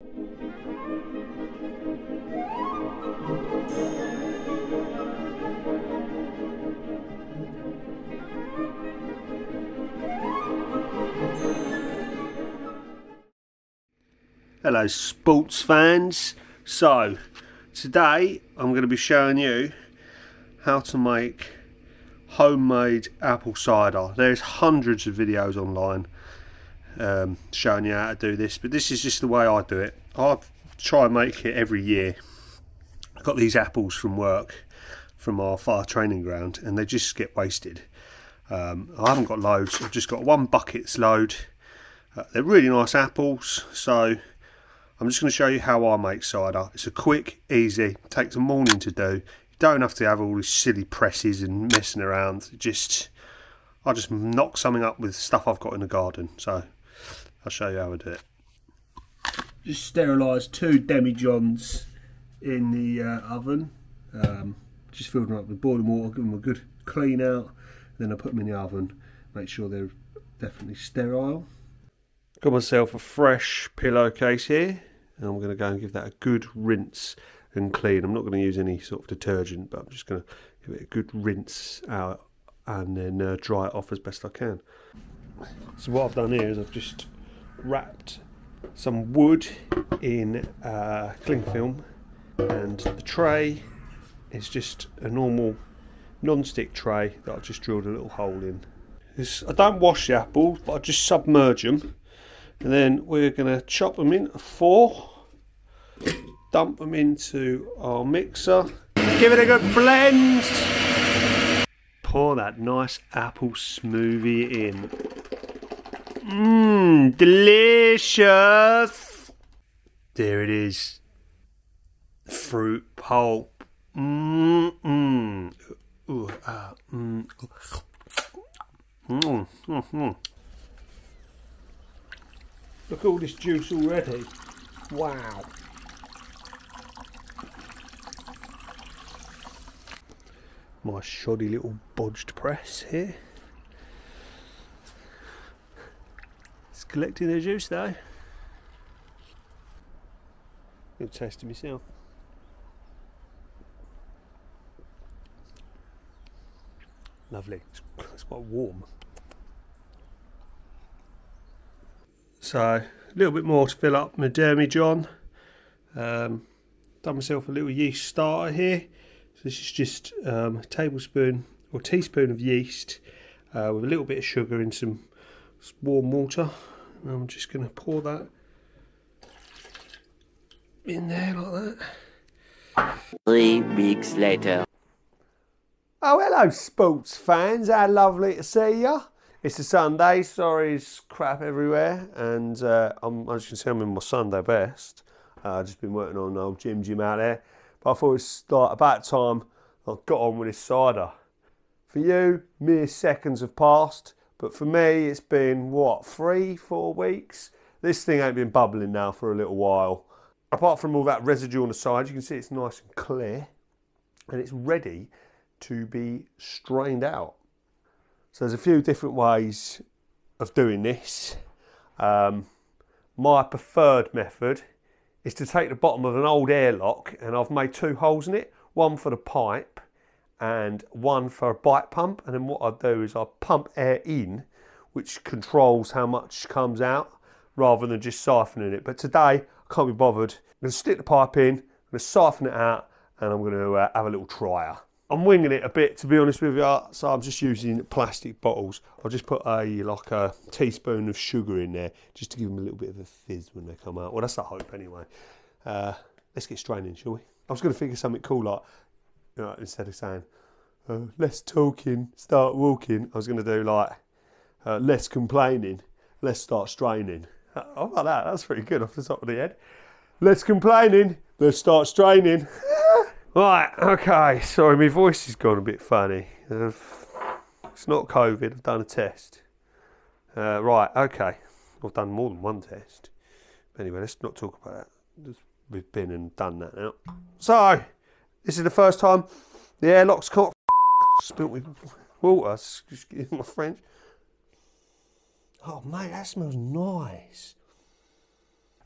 Hello sports fans. So today I'm going to be showing you how to make homemade apple cider. There's hundreds of videos online showing you how to do this, but this is just the way I do it. I try and make it every year. I got these apples from work, from our fire training ground, and they just get wasted. I haven't got loads, I've just got one bucket's load. They're really nice apples, so I'm just going to show you how I make cider. It's a quick, easy, takes a morning to do. You don't have to have all these silly presses and messing around. I just knock something up with stuff I've got in the garden. So I'll show you how I do it. Just sterilise 2 demijohns in the oven. Just fill them up with boiling water, give them a good clean out. Then I put them in the oven. Make sure they're definitely sterile. Got myself a fresh pillowcase here, and I'm going to go and give that a good rinse and clean. I'm not going to use any sort of detergent, but I'm just going to give it a good rinse out and then dry it off as best I can. So what I've done here is I've just wrapped some wood in cling film, and the tray is just a normal non-stick tray that I've just drilled a little hole in. I don't wash the apples, but I just submerge them. And then we're going to chop them into 4, dump them into our mixer, give it a good blend, pour that nice apple smoothie in. Mmm, delicious! There it is, fruit pulp. Mmm, mmm. Ooh, mmm. Mmm, mmm. Look at all this juice already. Wow. My shoddy little bodged press here. It's collecting the juice though. I'll taste it myself. Lovely. It's quite warm. So a little bit more to fill up my demijohn. Done myself a little yeast starter here. So this is just a tablespoon or teaspoon of yeast with a little bit of sugar in some warm water. And I'm just going to pour that in there like that. 3 weeks later. Oh, hello sports fans, how lovely to see ya. It's a Sunday, sorry it's crap everywhere, and as you can see I'm in my Sunday best. I've just been working on an old gym out there, but I thought it's like about time I got on with this cider. For you, mere seconds have passed, but for me it's been, what, 3-4 weeks? This thing ain't been bubbling now for a little while. Apart from all that residue on the side, you can see it's nice and clear, and it's ready to be strained out. So there's a few different ways of doing this. My preferred method is to take the bottom of an old airlock, and I've made 2 holes in it, one for the pipe and one for a bite pump, and then what I do is I pump air in, which controls how much comes out rather than just siphoning it. But today I can't be bothered. I'm going to stick the pipe in, I'm going to siphon it out, and I'm going to have a little tryer. I'm winging it a bit, to be honest with you, so I'm just using plastic bottles. I'll just put like a teaspoon of sugar in there, just to give them a little bit of a fizz when they come out. Well, that's the hope anyway. Let's get straining, shall we? I was going to figure something cool, like, you know, instead of saying, less talking, start walking, I was going to do like, less complaining, let's start straining. How about that? That's pretty good off the top of the head. Less complaining, let's start straining. Right, okay, sorry, my voice has gone a bit funny. It's not COVID, I've done a test. Right, okay, I've done more than one test. But anyway, let's not talk about that. We've been and done that now. So, this is the first time the airlock's caught spilt me water, excuse my French. Oh mate, that smells nice.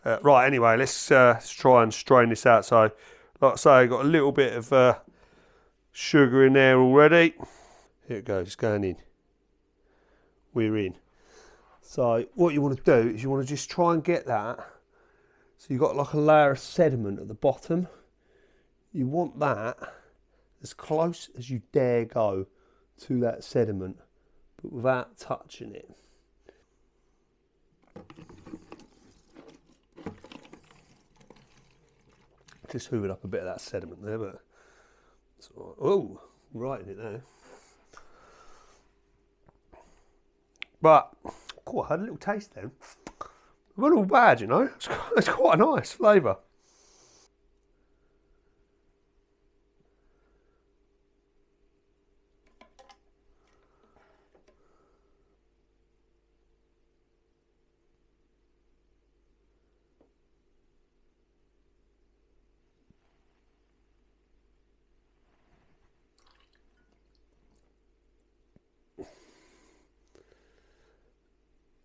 Right, anyway, let's try and strain this out. So, like I say, I've got a little bit of sugar in there already. Here it goes, it's going in. We're in. So, what you want to do is you want to just try and get that. So you've got like a layer of sediment at the bottom. You want that as close as you dare go to that sediment, but without touching it. Just hoovered up a bit of that sediment there, but it's all right. Oh, right in it there. But, I had a little taste then. It wasn't all bad, you know. It's quite a nice flavour.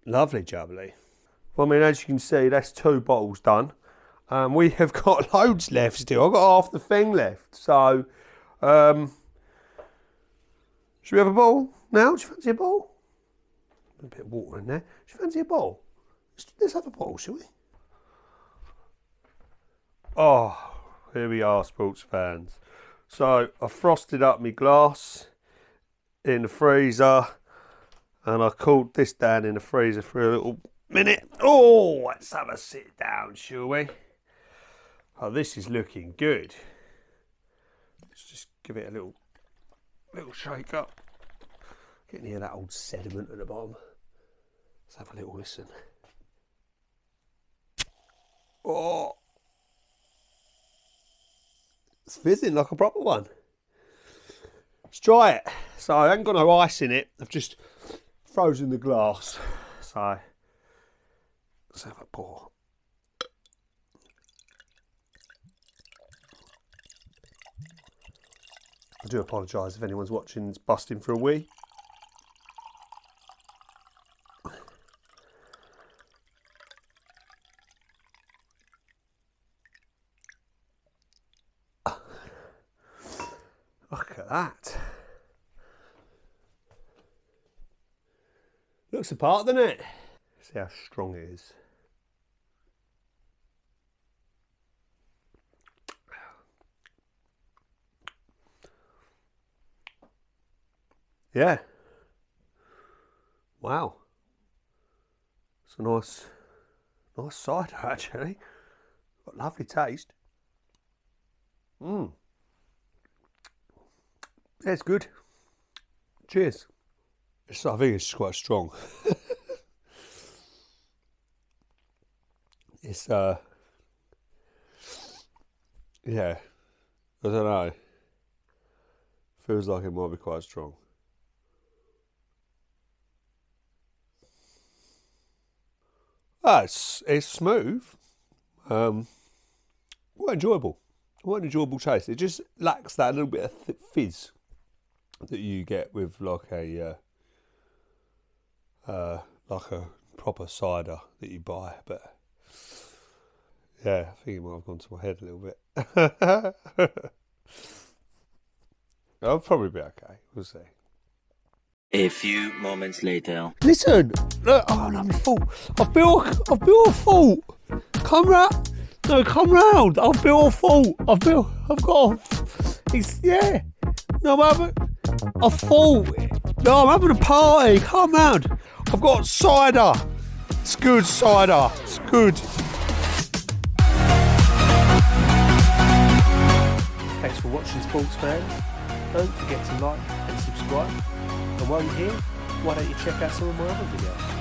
Lovely jubbly. Well, I mean, as you can see, that's 2 bottles done. We have got loads left still. I've got half the thing left. So, should we have a bottle now? Do you fancy a bottle? A bit of water in there. Do you fancy a bottle? Let's have a bottle, shall we? Oh, here we are, sports fans. So, I frosted up my glass in the freezer. And I cooled this down in the freezer for a little minute. Oh, let's have a sit down, shall we? Oh, this is looking good. Let's just give it a little shake up. Get near that old sediment at the bottom. Let's have a little listen. Oh, it's fizzing like a proper one. Let's try it. So I haven't got no ice in it. I've just frozen the glass, so let's have a pour. I do apologise if anyone's watching and it's busting for a wee. Look at that. Looks apart, doesn't it? See how strong it is. Yeah. Wow. It's a nice cider actually. Got lovely taste. Yeah, it's good. Cheers. I think it's quite strong. It's yeah, I don't know. Feels like it might be quite strong. It's smooth. Quite enjoyable. Quite an enjoyable taste. It just lacks that little bit of fizz that you get with like a proper cider that you buy, but yeah, I think it might have gone to my head a little bit. I'll probably be okay. We'll see. A few moments later. Listen, look, oh no, my fault. I've built a fort. Come round. No, come round. I've built a fort. Yeah. No, I'm having a fort. No, I'm having a party. Come round. I've got cider. It's good cider. It's good. Thanks for watching, sports fans. Don't forget to like and subscribe. And while you're here, why don't you check out some of my other videos?